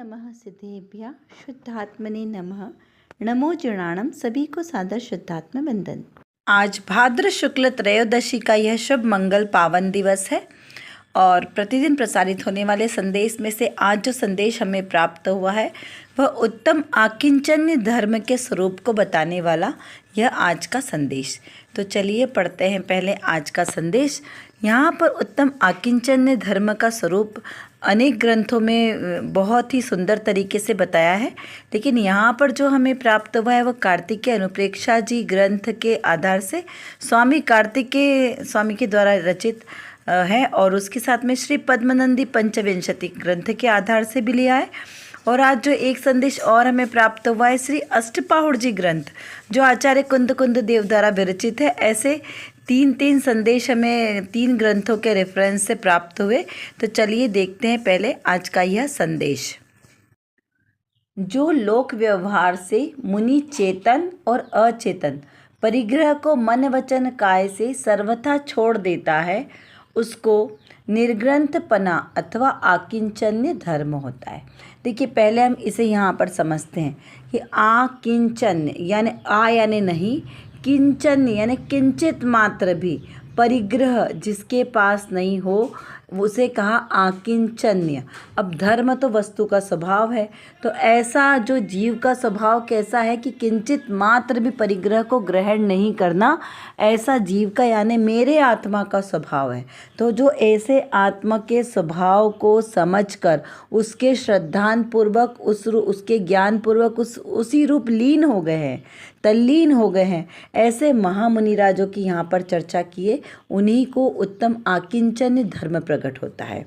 नमः सिद्धेभ्यः शुद्धात्मने नमः। नमो जुणाणम। सभी को सादर शुद्धात्म वंदन। आज भाद्र शुक्ल त्रयोदशी का यह शुभ मंगल पावन दिवस है और प्रतिदिन प्रसारित होने वाले संदेश में से आज जो संदेश हमें प्राप्त हुआ है वह उत्तम आकिंचन्य धर्म के स्वरूप को बताने वाला यह आज का संदेश। तो चलिए पढ़ते हैं पहले आज का संदेश। यहाँ पर उत्तम आकिंचन्य धर्म का स्वरूप अनेक ग्रंथों में बहुत ही सुंदर तरीके से बताया है, लेकिन यहाँ पर जो हमें प्राप्त हुआ है वह कार्तिकेय अनुप्रेक्षा जी ग्रंथ के आधार से स्वामी कार्तिकेय स्वामी के द्वारा रचित है और उसके साथ में श्री पद्मनंदी पंचविंशति ग्रंथ के आधार से भी लिया है। और आज जो एक संदेश और हमें प्राप्त हुआ है श्री अष्टपाहुड़ जी ग्रंथ जो आचार्य कुंद कुंद देव द्वारा विरचित है। ऐसे तीन संदेश हमें 3 ग्रंथों के रेफरेंस से प्राप्त हुए। तो चलिए देखते हैं पहले आज का यह संदेश। जो लोक व्यवहार से मुनि चेतन और अचेतन परिग्रह को मन वचन काय से सर्वथा छोड़ देता है उसको निर्ग्रंथपना अथवा आकिंचन्य धर्म होता है। देखिए पहले हम इसे यहाँ पर समझते हैं कि आकिंचन्य यानी आ यानी नहीं, किंचन यानी किंचित मात्र भी परिग्रह जिसके पास नहीं हो उसे कहा आकिंचन्य। अब धर्म तो वस्तु का स्वभाव है, तो ऐसा जो जीव का स्वभाव कैसा है कि किंचित मात्र भी परिग्रह को ग्रहण नहीं करना, ऐसा जीव का यानी मेरे आत्मा का स्वभाव है। तो जो ऐसे आत्मा के स्वभाव को समझकर उसके श्रद्धापूर्वक उसके ज्ञानपूर्वक उसी रूप लीन हो गए हैं, तल्लीन हो गए हैं, ऐसे महामुनिराजों की यहाँ पर चर्चा किए, उन्हीं को उत्तम आकिंचन्य धर्म प्रकट होता है।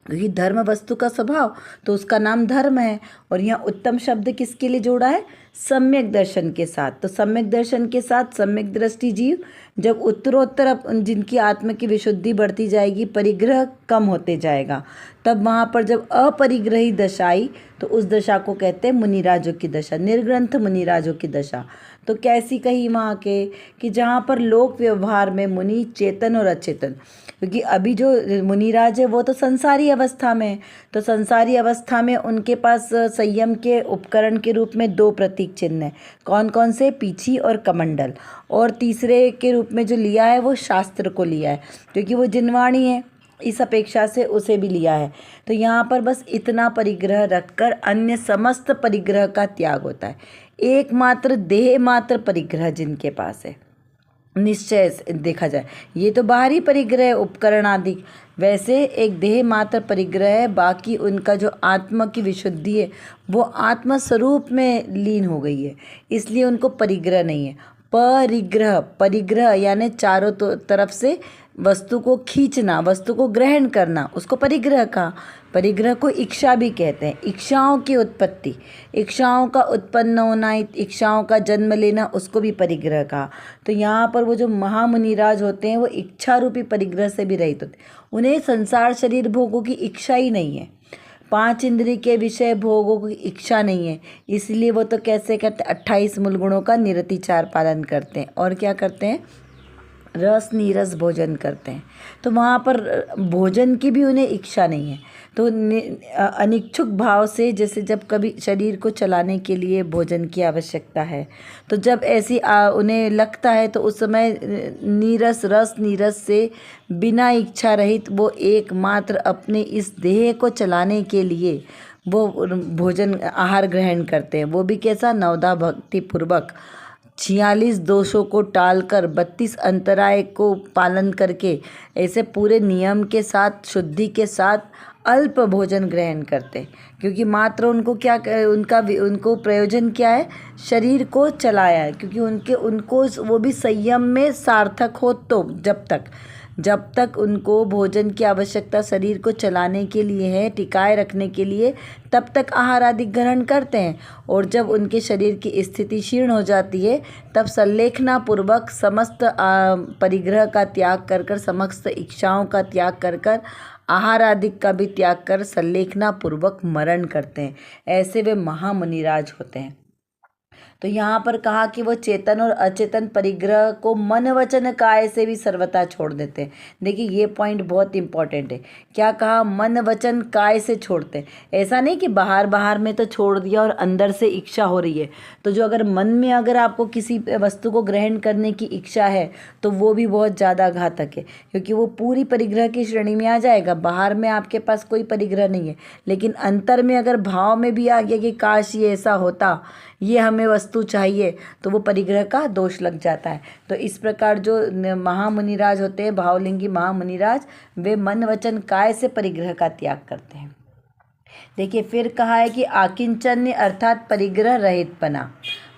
क्योंकि धर्म वस्तु का स्वभाव तो उसका नाम धर्म है। और यहाँ उत्तम शब्द किसके लिए जोड़ा है? सम्यक दर्शन के साथ। तो सम्यक दर्शन के साथ सम्यक दृष्टि जीव जब उत्तरोत्तर जिनकी आत्मा की विशुद्धि बढ़ती जाएगी, परिग्रह कम होते जाएगा, तब वहाँ पर जब अपरिग्रही दशा आई तो उस दशा को कहते हैं मुनिराजों की दशा, निर्ग्रंथ मुनिराजों की दशा। तो कैसी कही वहाँ के कि जहाँ पर लोक व्यवहार में मुनि चेतन और अचेतन, क्योंकि अभी जो मुनिराज है वो तो संसारी अवस्था में है, तो संसारी अवस्था में उनके पास संयम के उपकरण के रूप में 2 प्रतीक चिन्ह हैं। कौन कौन से? पीछी और कमंडल। और तीसरे के रूप में जो लिया है वो शास्त्र को लिया है, क्योंकि वो जिनवाणी है, इस अपेक्षा से उसे भी लिया है। तो यहाँ पर बस इतना परिग्रह रखकर अन्य समस्त परिग्रह का त्याग होता है। एकमात्र देह मात्र परिग्रह जिनके पास है, निश्चय देखा जाए ये तो बाहरी परिग्रह उपकरण आदि, वैसे एक देह मात्र परिग्रह है। बाकी उनका जो आत्मा की विशुद्धि है वो आत्मा स्वरूप में लीन हो गई है, इसलिए उनको परिग्रह नहीं है। परिग्रह यानी चारों तरफ से वस्तु को खींचना, वस्तु को ग्रहण करना, उसको परिग्रह का। परिग्रह को इच्छा भी कहते हैं। इच्छाओं की उत्पत्ति, इच्छाओं का उत्पन्न होना, इच्छाओं का जन्म लेना, उसको भी परिग्रह का। तो यहाँ पर वो जो महामुनिराज होते हैं वो इच्छा रूपी परिग्रह से भी रहित होते हैं। उन्हें संसार शरीर भोगों की इच्छा ही नहीं है, 5 इंद्रिय के विषय भोगों की इच्छा नहीं है, इसलिए वो तो कैसे करते 28 मूल गुणों का निरतिचार पालन करते हैं। और क्या करते हैं? रस नीरस भोजन करते हैं। तो वहाँ पर भोजन की भी उन्हें इच्छा नहीं है। तो अनिच्छुक भाव से, जैसे जब कभी शरीर को चलाने के लिए भोजन की आवश्यकता है, तो जब ऐसी उन्हें लगता है तो उस समय रस नीरस से बिना इच्छा रहित वो एकमात्र अपने इस देह को चलाने के लिए वो भोजन आहार ग्रहण करते हैं। वो भी कैसा? नवदा भक्ति पूर्वक 46 दोषों को टालकर 32 अंतराय को पालन करके ऐसे पूरे नियम के साथ, शुद्धि के साथ अल्प भोजन ग्रहण करते हैं। क्योंकि मात्र उनको उनको प्रयोजन क्या है? शरीर को चलाया है। क्योंकि उनको वो भी संयम में सार्थक हो, तो जब तक उनको भोजन की आवश्यकता शरीर को चलाने के लिए है, टिकाए रखने के लिए, तब तक आहार आदि ग्रहण करते हैं। और जब उनके शरीर की स्थिति क्षीण हो जाती है तब संलेखना पूर्वक समस्त परिग्रह का त्याग कर समस्त इच्छाओं का त्याग कर आहार आदि का भी त्याग कर संलेखना पूर्वक मरण करते हैं। ऐसे वे महामुनिराज होते हैं। तो यहाँ पर कहा कि वो चेतन और अचेतन परिग्रह को मन वचन काय से भी सर्वथा छोड़ देते हैं। देखिए ये पॉइंट बहुत इंपॉर्टेंट है। क्या कहा? मन वचन काय से छोड़ते हैं। ऐसा नहीं कि बाहर बाहर में तो छोड़ दिया और अंदर से इच्छा हो रही है। तो जो अगर मन में अगर आपको किसी वस्तु को ग्रहण करने की इच्छा है तो वो भी बहुत ज़्यादा घातक है, क्योंकि वो पूरी परिग्रह की श्रेणी में आ जाएगा। बाहर में आपके पास कोई परिग्रह नहीं है, लेकिन अंतर में अगर भाव में भी आ गया कि काश ये ऐसा होता, ये हमें वस्तु चाहिए, तो वो परिग्रह का दोष लग जाता है। तो इस प्रकार जो महामुनिराज होते हैं, भावलिंगी महामुनिराज, वे मन वचन काय से परिग्रह का त्याग करते हैं। देखिए फिर कहा है कि आकिंचन्य अर्थात परिग्रह रहितपना।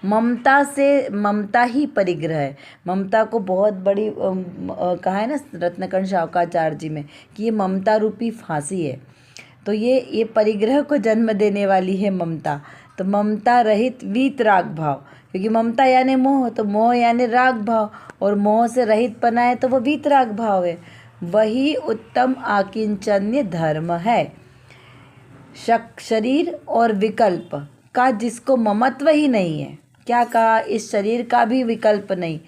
ममता से, ममता ही परिग्रह है। ममता को बहुत बड़ी कहा है ना रत्नकर्ण शावकाचार्य जी में कि ये ममता रूपी फांसी है। तो ये परिग्रह को जन्म देने वाली है ममता। तो ममता रहित वीतराग भाव, क्योंकि ममता यानी मोह, तो मोह यानी राग भाव, और मोह से रहित पना है तो वो वीतराग भाव है। वही उत्तम आकिंचन्य धर्म है। शरीर और विकल्प का जिसको ममत्व ही नहीं है, क्या कहा? इस शरीर का भी विकल्प नहीं,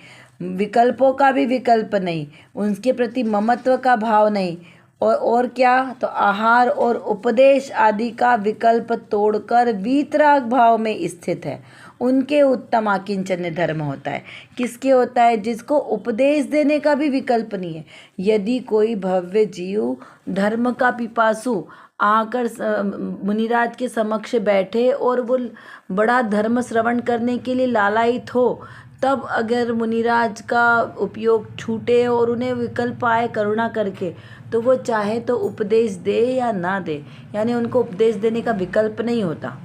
विकल्पों का भी विकल्प नहीं, उनके प्रति ममत्व का भाव नहीं, और क्या? तो आहार और उपदेश आदि का विकल्प तोड़कर वीतराग भाव में स्थित है, उनके उत्तम आकिंचन्य धर्म होता है। किसके होता है? जिसको उपदेश देने का भी विकल्प नहीं है। यदि कोई भव्य जीव धर्म का पिपासु आकर मुनिराज के समक्ष बैठे और वो बड़ा धर्म श्रवण करने के लिए लालायित हो, तब अगर मुनिराज का उपयोग छूटे और उन्हें विकल्प आए करुणा करके, तो वो चाहे तो उपदेश दे या ना दे, यानी उनको उपदेश देने का विकल्प नहीं होता।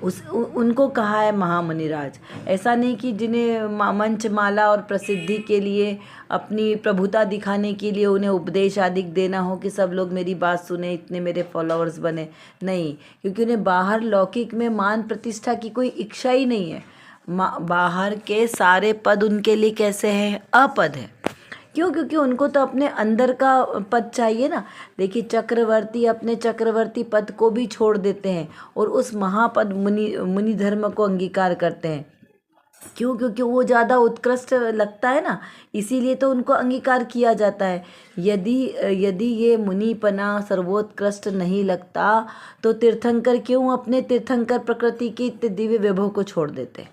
उनको कहा है महामुनिराज। ऐसा नहीं कि जिन्हें मंच माला और प्रसिद्धि के लिए, अपनी प्रभुता दिखाने के लिए उन्हें उपदेश आदि देना हो कि सब लोग मेरी बात सुने, इतने मेरे फॉलोअर्स बने, नहीं, क्योंकि उन्हें बाहर लौकिक में मान प्रतिष्ठा की कोई इच्छा ही नहीं है। बाहर के सारे पद उनके लिए कैसे हैं? अपद है। क्यों? क्योंकि उनको तो अपने अंदर का पद चाहिए ना। देखिए चक्रवर्ती अपने चक्रवर्ती पद को भी छोड़ देते हैं और उस महापद मुनि धर्म को अंगीकार करते हैं। क्यों? क्योंकि वो ज़्यादा उत्कृष्ट लगता है ना, इसीलिए तो उनको अंगीकार किया जाता है। यदि ये मुनिपना सर्वोत्कृष्ट नहीं लगता तो तीर्थंकर क्यों अपने तीर्थंकर प्रकृति की दिव्य वैभव को छोड़ देते?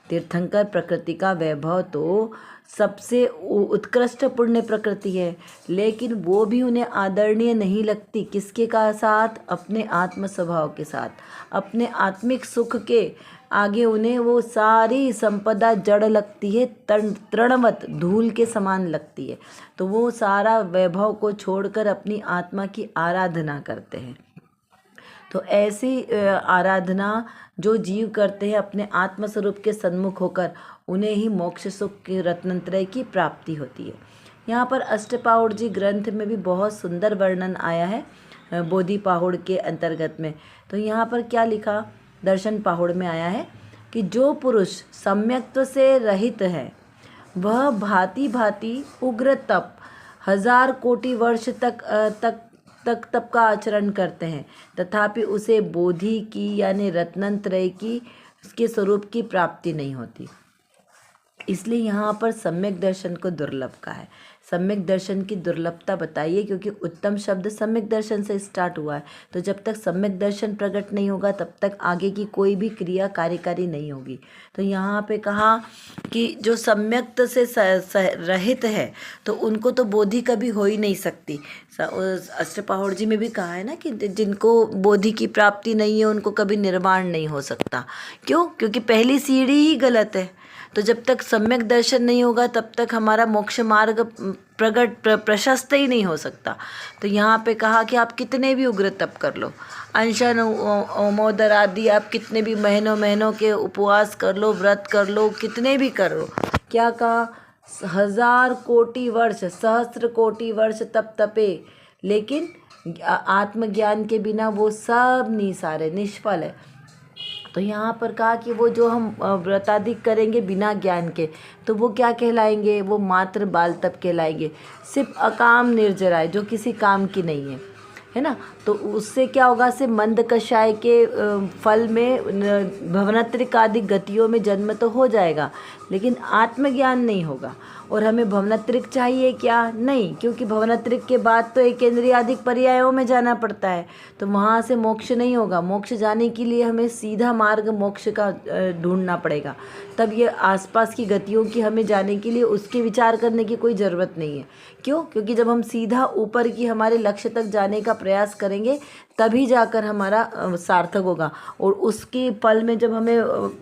तीर्थंकर प्रकृति का वैभव तो सबसे उत्कृष्ट पुण्य प्रकृति है, लेकिन वो भी उन्हें आदरणीय नहीं लगती। किसके का साथ? अपने आत्म स्वभाव के साथ। अपने आत्मिक सुख के आगे उन्हें वो सारी संपदा जड़ लगती है, तृणवत धूल के समान लगती है। तो वो सारा वैभव को छोड़कर अपनी आत्मा की आराधना करते हैं। तो ऐसी आराधना जो जीव करते हैं अपने आत्मस्वरूप के सन्मुख होकर, उन्हें ही मोक्ष सुख के रत्नत्रय की प्राप्ति होती है। यहाँ पर अष्टपाहुड़ जी ग्रंथ में भी बहुत सुंदर वर्णन आया है बोधि पाहुड़ के अंतर्गत में। तो यहाँ पर क्या लिखा? दर्शन पाहुड़ में आया है कि जो पुरुष सम्यक्त्व से रहित है वह भांति भांति उग्र तप 1000 कोटि वर्ष तक तप का आचरण करते हैं, तथापि उसे बोधि की यानी रत्नत्रय की उसके स्वरूप की प्राप्ति नहीं होती। इसलिए यहाँ पर सम्यक दर्शन को दुर्लभ कहा है। सम्यक दर्शन की दुर्लभता बताइए, क्योंकि उत्तम शब्द सम्यक दर्शन से स्टार्ट हुआ है। तो जब तक सम्यक दर्शन प्रकट नहीं होगा तब तक आगे की कोई भी क्रिया कार्यकारी नहीं होगी। तो यहाँ पे कहा कि जो सम्यक्त से रहित है तो उनको तो बोधि कभी हो ही नहीं सकती। अष्टपाहुड़ जी में भी कहा है ना कि जिनको बोधि की प्राप्ति नहीं है उनको कभी निर्वाण नहीं हो सकता। क्यों? क्योंकि पहली सीढ़ी ही गलत है। तो जब तक सम्यक दर्शन नहीं होगा तब तक हमारा मोक्ष मार्ग प्रशस्त ही नहीं हो सकता। तो यहाँ पे कहा कि आप कितने भी उग्र तप कर लो, अनशन ओमोदर आदि आप कितने भी महीनों के उपवास कर लो, व्रत कर लो, कितने भी कर लो, क्या कहा? 1000 कोटि वर्ष, सहस्त्र कोटि वर्ष तप तपे, लेकिन आत्मज्ञान के बिना वो सब निसारे निष्फल है। तो यहाँ पर कहा कि वो जो हम व्रताधिक करेंगे बिना ज्ञान के, तो वो क्या कहलाएंगे? वो मात्र बाल तप कहलाएंगे। सिर्फ अकाम निर्जराय, जो किसी काम की नहीं है। है ना। तो उससे क्या होगा, से मंद कषाय के फल में भवनात्रिक आदि गतियों में जन्म तो हो जाएगा, लेकिन आत्मज्ञान नहीं होगा। और हमें भवनात्रिक चाहिए क्या? नहीं, क्योंकि भवनात्रिक के बाद तो एक इंद्रियाधिक पर्यायों में जाना पड़ता है, तो वहाँ से मोक्ष नहीं होगा। मोक्ष जाने के लिए हमें सीधा मार्ग मोक्ष का ढूंढना पड़ेगा। तब ये आसपास की गतियों की हमें जाने के लिए उसके विचार करने की कोई ज़रूरत नहीं है। क्यों? क्योंकि जब हम सीधा ऊपर की हमारे लक्ष्य तक जाने का प्रयास करेंगे तभी जाकर हमारा सार्थक होगा। और उसके फल में जब हमें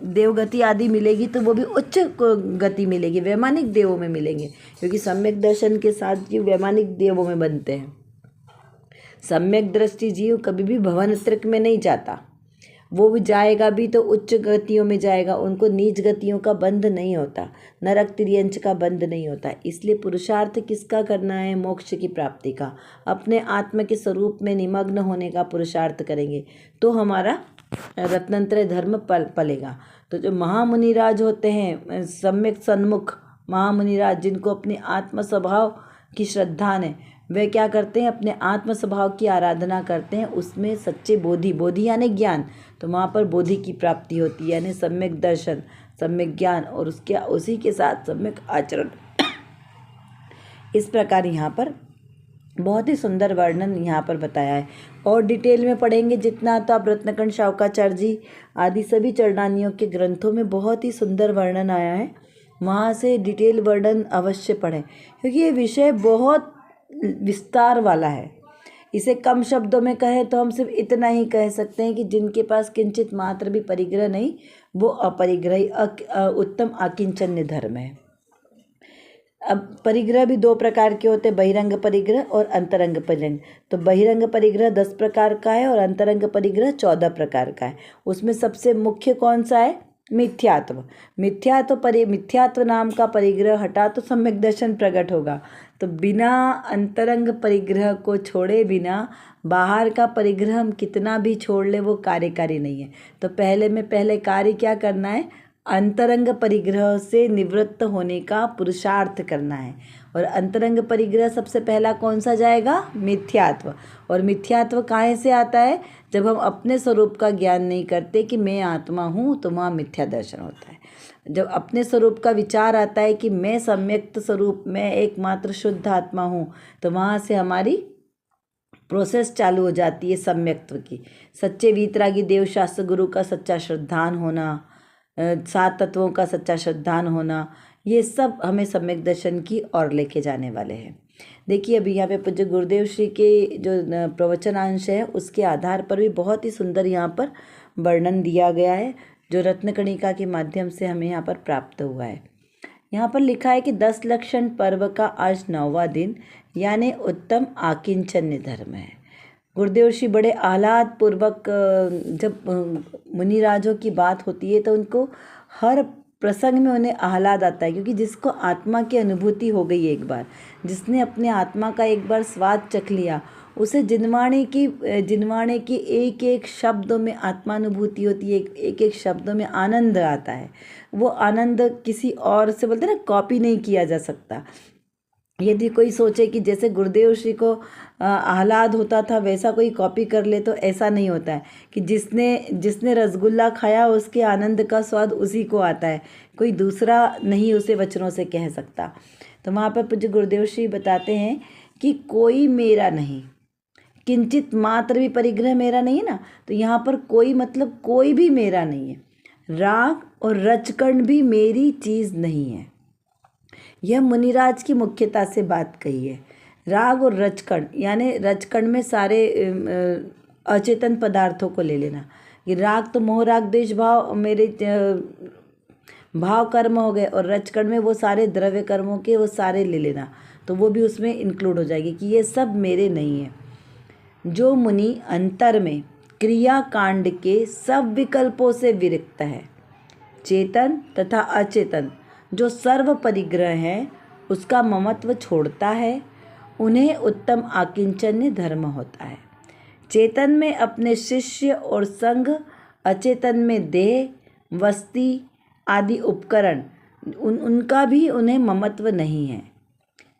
देवगति आदि मिलेगी तो वो भी उच्च गति मिलेगी, वैमानिक देवों में मिलेंगे, क्योंकि सम्यक दर्शन के साथ जीव वैमानिक देवों में बनते हैं। सम्यक दृष्टि जीव कभी भी भवनात्रिक में नहीं जाता, वो भी जाएगा भी तो उच्च गतियों में जाएगा, उनको नीच गतियों का बंध नहीं होता, नरक तिर्यंच का बंध नहीं होता। इसलिए पुरुषार्थ किसका करना है? मोक्ष की प्राप्ति का, अपने आत्मा के स्वरूप में निमग्न होने का पुरुषार्थ करेंगे तो हमारा रत्नत्रय धर्म पलेगा। तो जो महामुनिराज होते हैं, सम्यक सन्मुख महामुनिराज, जिनको अपने आत्म स्वभाव की श्रद्धा है, वे क्या करते हैं? अपने आत्म स्वभाव की आराधना करते हैं, उसमें सच्चे बोधि यानी ज्ञान, तो वहाँ पर बोधि की प्राप्ति होती है, यानी सम्यक दर्शन, सम्यक ज्ञान और उसी के साथ सम्यक आचरण। इस प्रकार यहाँ पर बहुत ही सुंदर वर्णन यहाँ पर बताया है। और डिटेल में पढ़ेंगे जितना तो आप रत्नकंठ शाहुकाचार्य जी आदि सभी चरणानियों के ग्रंथों में बहुत ही सुंदर वर्णन आया है, वहाँ से डिटेल वर्णन अवश्य पढ़ें, क्योंकि ये विषय बहुत विस्तार वाला है। इसे कम शब्दों में कहें तो हम सिर्फ इतना ही कह सकते हैं कि जिनके पास किंचित मात्र भी परिग्रह नहीं, वो अपरिग्रही उत्तम आकिंचन्य धर्म है। अब परिग्रह भी 2 प्रकार के होते हैं, बहिरंग परिग्रह और अंतरंग परिग्रह। तो बहिरंग परिग्रह 10 प्रकार का है और अंतरंग परिग्रह 14 प्रकार का है। उसमें सबसे मुख्य कौन सा है? मिथ्यात्व। मिथ्यात्व नाम का परिग्रह हटा तो सम्यक दर्शन प्रकट होगा। तो बिना अंतरंग परिग्रह को छोड़े बिना बाहर का परिग्रह हम कितना भी छोड़ ले वो कार्यकारी नहीं है। तो पहले कार्य क्या करना है? अंतरंग परिग्रह से निवृत्त होने का पुरुषार्थ करना है। और अंतरंग परिग्रह सबसे पहला कौन सा जाएगा? मिथ्यात्व। और मिथ्यात्व काहे से आता है? जब हम अपने स्वरूप का ज्ञान नहीं करते कि मैं आत्मा हूँ, तो वहाँ मिथ्या दर्शन होता है। जब अपने स्वरूप का विचार आता है कि मैं सम्यक्त स्वरूप, मैं एकमात्र शुद्ध आत्मा हूँ, तो वहाँ से हमारी प्रोसेस चालू हो जाती है सम्यक्त्व की। सच्चे वीतरागी देव शास्त्र गुरु का सच्चा श्रद्धान होना, 7 तत्वों का सच्चा श्रद्धान होना, ये सब हमें सम्यक दर्शन की ओर लेके जाने वाले हैं। देखिए अभी यहाँ पे पूज्य गुरुदेव श्री के जो प्रवचनांश है उसके आधार पर भी बहुत ही सुंदर यहाँ पर वर्णन दिया गया है, जो रत्नकणिका के माध्यम से हमें यहाँ पर प्राप्त हुआ है। यहाँ पर लिखा है कि 10 लक्षण पर्व का आज 9वां दिन, यानी उत्तम आकिंचन्य धर्म है। गुरुदेव श्री बड़े आह्लाद पूर्वक, जब मुनिराजों की बात होती है तो उनको हर प्रसंग में उन्हें आह्लाद आता है, क्योंकि जिसको आत्मा की अनुभूति हो गई एक बार, जिसने अपने आत्मा का एक बार स्वाद चख लिया, उसे जिनवाणी की एक एक शब्दों में आत्मानुभूति होती है, एक एक शब्दों में आनंद आता है। वो आनंद किसी और से, बोलते हैं ना, कॉपी नहीं किया जा सकता। यदि कोई सोचे कि जैसे गुरुदेव श्री को आह्लाद होता था वैसा कोई कॉपी कर ले, तो ऐसा नहीं होता है कि जिसने रसगुल्ला खाया उसके आनंद का स्वाद उसी को आता है, कोई दूसरा नहीं उसे वचनों से कह सकता। तो वहाँ पर पूज्य गुरुदेव श्री बताते हैं कि कोई मेरा नहीं, किंचित मात्र भी परिग्रह मेरा नहीं है ना, तो यहाँ पर कोई मतलब कोई भी मेरा नहीं है। राग और रजकण भी मेरी चीज़ नहीं है। यह मुनिराज की मुख्यता से बात कही है। राग और रजकण, यानी रजकण में सारे अचेतन पदार्थों को ले लेना। ये राग तो मोह राग द्वेष भाव मेरे भाव कर्म हो गए, और रजकण में वो सारे द्रव्य कर्मों के वो सारे ले लेना, तो वो भी उसमें इंक्लूड हो जाएगी कि ये सब मेरे नहीं है। जो मुनि अंतर में क्रिया कांड के सब विकल्पों से विरक्त है, चेतन तथा अचेतन जो सर्व परिग्रह है, उसका ममत्व छोड़ता है, उन्हें उत्तम आकिंचन्य धर्म होता है। चेतन में अपने शिष्य और संग, अचेतन में देह, वस्ती आदि उपकरण, उनका भी उन्हें ममत्व नहीं है।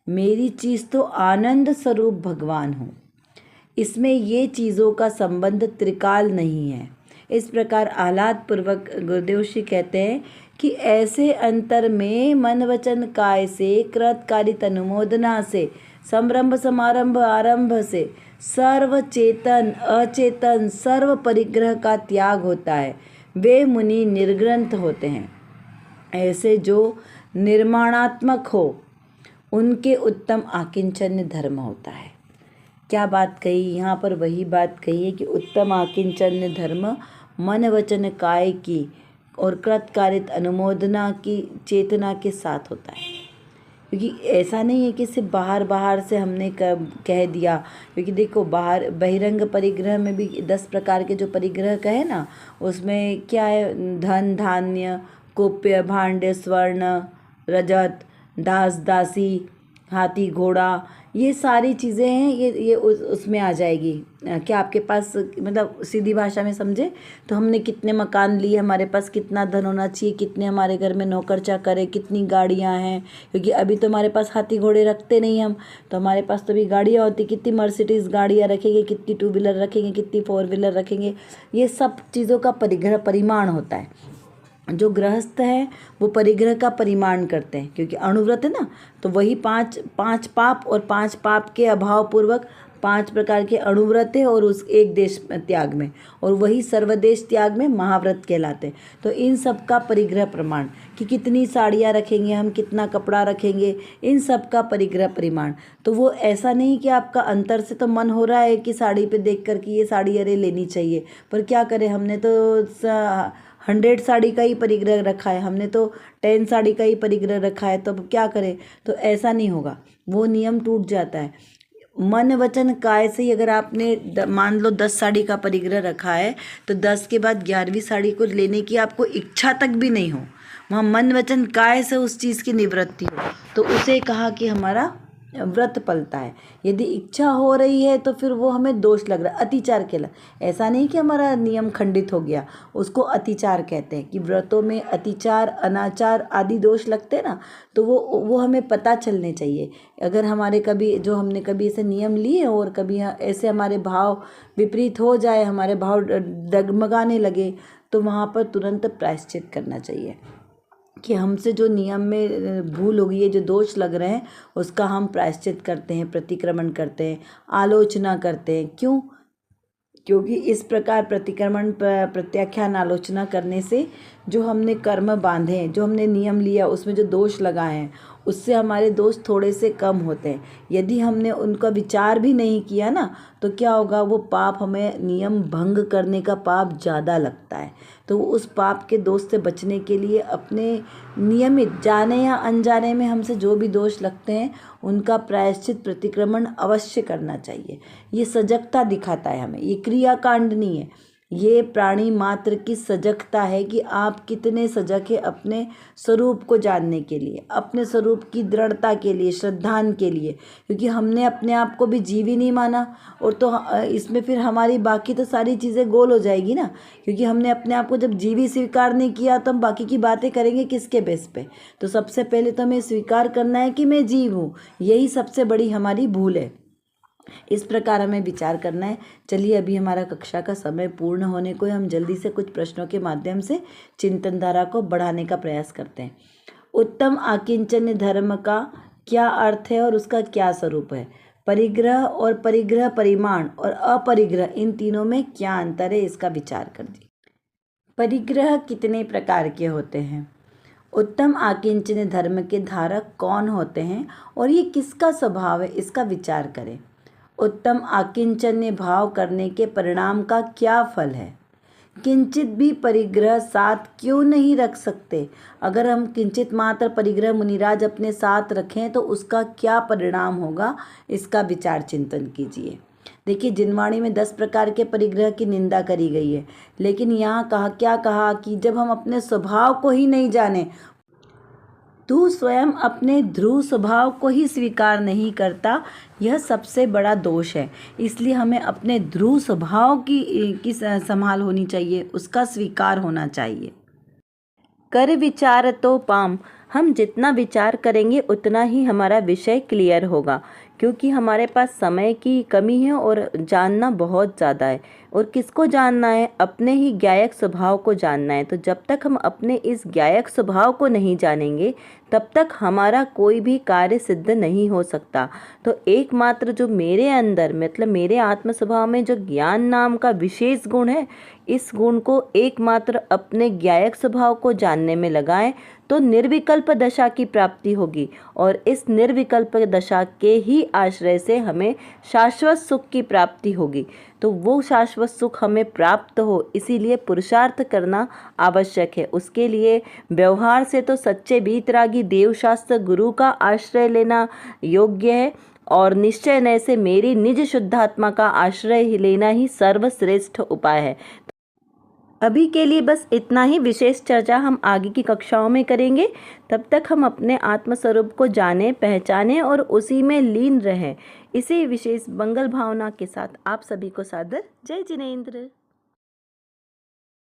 मेरी चीज़ तो आनंद स्वरूप भगवान हूँ। इसमें ये चीज़ों का संबंध त्रिकाल नहीं है। इस प्रकार आह्लाद पूर्वक गुरुदेव श्री कहते हैं कि ऐसे अंतर में मन वचन काय से कृतकारित अनुमोदना से संरंभ समारंभ आरंभ से सर्व चेतन अचेतन सर्व परिग्रह का त्याग होता है। वे मुनि निर्ग्रंथ होते हैं। ऐसे जो निर्माणात्मक हो उनके उत्तम आकिंचन्य धर्म होता है। क्या बात कही यहाँ पर? वही बात कही है कि उत्तम आकिंचन्य धर्म मन वचन काय की और कृतकारित अनुमोदना की चेतना के साथ होता है। क्योंकि ऐसा नहीं है कि सिर्फ बाहर से हमने कह दिया, क्योंकि देखो बाहर बहिरंग परिग्रह में भी 10 प्रकार के जो परिग्रह कहे ना, उसमें क्या है? धन धान्य कुप्य भांड्य स्वर्ण रजत दास दासी हाथी घोड़ा, ये सारी चीज़ें हैं, ये उसमें आ जाएगी। क्या आपके पास, मतलब सीधी भाषा में समझे तो हमने कितने मकान लिए, हमारे पास कितना धन होना चाहिए, कितने हमारे घर में नौकर चाकर है, कितनी गाड़ियां हैं। क्योंकि अभी तो हमारे पास हाथी घोड़े रखते नहीं हम, तो हमारे पास तो भी गाड़ियां होती, कितनी मर्सिडीज़ गाड़ियां रखेंगे, कितनी 2 व्हीलर रखेंगे, कितनी 4 व्हीलर रखेंगे। ये सब चीज़ों का परिमाण होता है। जो गृहस्थ है वो परिग्रह का परिमाण करते हैं, क्योंकि अणुव्रत है ना, तो वही पांच पाप और 5 पाप के अभाव पूर्वक 5 प्रकार के अणुव्रत है, और उस एक देश त्याग में, और वही सर्वदेश त्याग में महाव्रत कहलाते हैं। तो इन सब का परिग्रह प्रमाण कि कितनी साड़ियाँ रखेंगे हम, कितना कपड़ा रखेंगे, इन सब का परिग्रह परिमाण। तो वो ऐसा नहीं कि आपका अंतर से तो मन हो रहा है कि साड़ी पे देख कर कि ये साड़ी अरे लेनी चाहिए, पर क्या करें, हमने तो 100 साड़ी का ही परिग्रह रखा है, हमने तो 10 साड़ी का ही परिग्रह रखा है, तो अब क्या करें? तो ऐसा नहीं होगा, वो नियम टूट जाता है। मन वचन काय से ही अगर आपने मान लो 10 साड़ी का परिग्रह रखा है, तो 10 के बाद 11वीं साड़ी को लेने की आपको इच्छा तक भी नहीं हो, वहाँ मन वचन काय से उस चीज़ की निवृत्ति हो, तो उसे कहा कि हमारा व्रत पलता है। यदि इच्छा हो रही है तो फिर वो हमें दोष लग रहा है, अतिचार कहला। ऐसा नहीं कि हमारा नियम खंडित हो गया, उसको अतिचार कहते हैं कि व्रतों में अतिचार अनाचार आदि दोष लगते हैं ना, तो वो हमें पता चलने चाहिए। अगर हमारे कभी जो हमने कभी ऐसे नियम लिए और कभी ऐसे हमारे भाव विपरीत हो जाए, हमारे भाव डगमगाने लगे, तो वहाँ पर तुरंत प्रायश्चित करना चाहिए कि हमसे जो नियम में भूल हो गई है, जो दोष लग रहे हैं, उसका हम प्रायश्चित करते हैं, प्रतिक्रमण करते हैं, आलोचना करते हैं। क्यों? क्योंकि इस प्रकार प्रतिक्रमण प्रत्याख्यान आलोचना करने से जो हमने कर्म बांधे हैं, जो हमने नियम लिया, उसमें जो दोष लगाए हैं, उससे हमारे दोष थोड़े से कम होते हैं। यदि हमने उनका विचार भी नहीं किया ना, तो क्या होगा, वो पाप, हमें नियम भंग करने का पाप ज़्यादा लगता है। तो उस पाप के दोष से बचने के लिए अपने नियमित जाने या अनजाने में हमसे जो भी दोष लगते हैं, उनका प्रायश्चित प्रतिक्रमण अवश्य करना चाहिए। ये सजगता दिखाता है हमें, ये क्रियाकांड नहीं है, ये प्राणी मात्र की सजगता है कि आप कितने सजग हैं अपने स्वरूप को जानने के लिए, अपने स्वरूप की दृढ़ता के लिए, श्रद्धान के लिए। क्योंकि हमने अपने आप को भी जीव ही नहीं माना, और तो इसमें फिर हमारी बाकी तो सारी चीज़ें गोल हो जाएगी ना। क्योंकि हमने अपने आप को जब जीव ही स्वीकार नहीं किया, तो हम बाकी की बातें करेंगे किसके बेस पे? तो सबसे पहले तो हमें स्वीकार करना है कि मैं जीव हूँ, यही सबसे बड़ी हमारी भूल है। इस प्रकार हमें विचार करना है। चलिए, अभी हमारा कक्षा का समय पूर्ण होने को है, हम जल्दी से कुछ प्रश्नों के माध्यम से चिंतन धारा को बढ़ाने का प्रयास करते हैं। उत्तम आकिंचन्य धर्म का क्या अर्थ है और उसका क्या स्वरूप है? परिग्रह और परिग्रह परिमाण और अपरिग्रह, इन तीनों में क्या अंतर है, इसका विचार कर दीजिए। परिग्रह कितने प्रकार के होते हैं? उत्तम आकिंचन्य धर्म के धारक कौन होते हैं और ये किसका स्वभाव है, इसका विचार करें। उत्तम आकिंचन्य भाव करने के परिणाम का क्या फल है? किंचित भी परिग्रह साथ क्यों नहीं रख सकते? अगर हम किंचित मात्र परिग्रह मुनिराज अपने साथ रखें तो उसका क्या परिणाम होगा, इसका विचार चिंतन कीजिए। देखिए, जिनवाणी में 10 प्रकार के परिग्रह की निंदा करी गई है, लेकिन यहाँ क्या कहा कि जब हम अपने स्वभाव को ही नहीं जाने, तू स्वयं अपने ध्रुव स्वभाव को ही स्वीकार नहीं करता, यह सबसे बड़ा दोष है। इसलिए हमें अपने ध्रुव स्वभाव की संभाल होनी चाहिए, उसका स्वीकार होना चाहिए। कर विचार तो पाम, हम जितना विचार करेंगे उतना ही हमारा विषय क्लियर होगा। क्योंकि हमारे पास समय की कमी है और जानना बहुत ज़्यादा है। और किसको जानना है? अपने ही ज्ञायक स्वभाव को जानना है। तो जब तक हम अपने इस ज्ञायक स्वभाव को नहीं जानेंगे तब तक हमारा कोई भी कार्य सिद्ध नहीं हो सकता। तो एकमात्र जो मेरे अंदर मतलब मेरे आत्म स्वभाव में जो ज्ञान नाम का विशेष गुण है, इस गुण को एकमात्र अपने ज्ञायक स्वभाव को जानने में लगाएं तो निर्विकल्प दशा की प्राप्ति होगी। और इस निर्विकल्प दशा के ही आश्रय से हमें शाश्वत सुख की प्राप्ति होगी। तो वो शाश्वत सुख हमें प्राप्त हो, इसीलिए पुरुषार्थ करना आवश्यक है। उसके लिए व्यवहार से तो सच्चे वीतरागी देवशास्त्र गुरु का आश्रय लेना योग्य है, और निश्चय नय से मेरी निज शुद्धात्मा का आश्रय लेना ही सर्वश्रेष्ठ उपाय है। अभी के लिए बस इतना ही। विशेष चर्चा हम आगे की कक्षाओं में करेंगे। तब तक हम अपने आत्मस्वरूप को जानें, पहचानें और उसी में लीन रहें। इसी विशेष मंगल भावना के साथ आप सभी को सादर जय जिनेंद्र।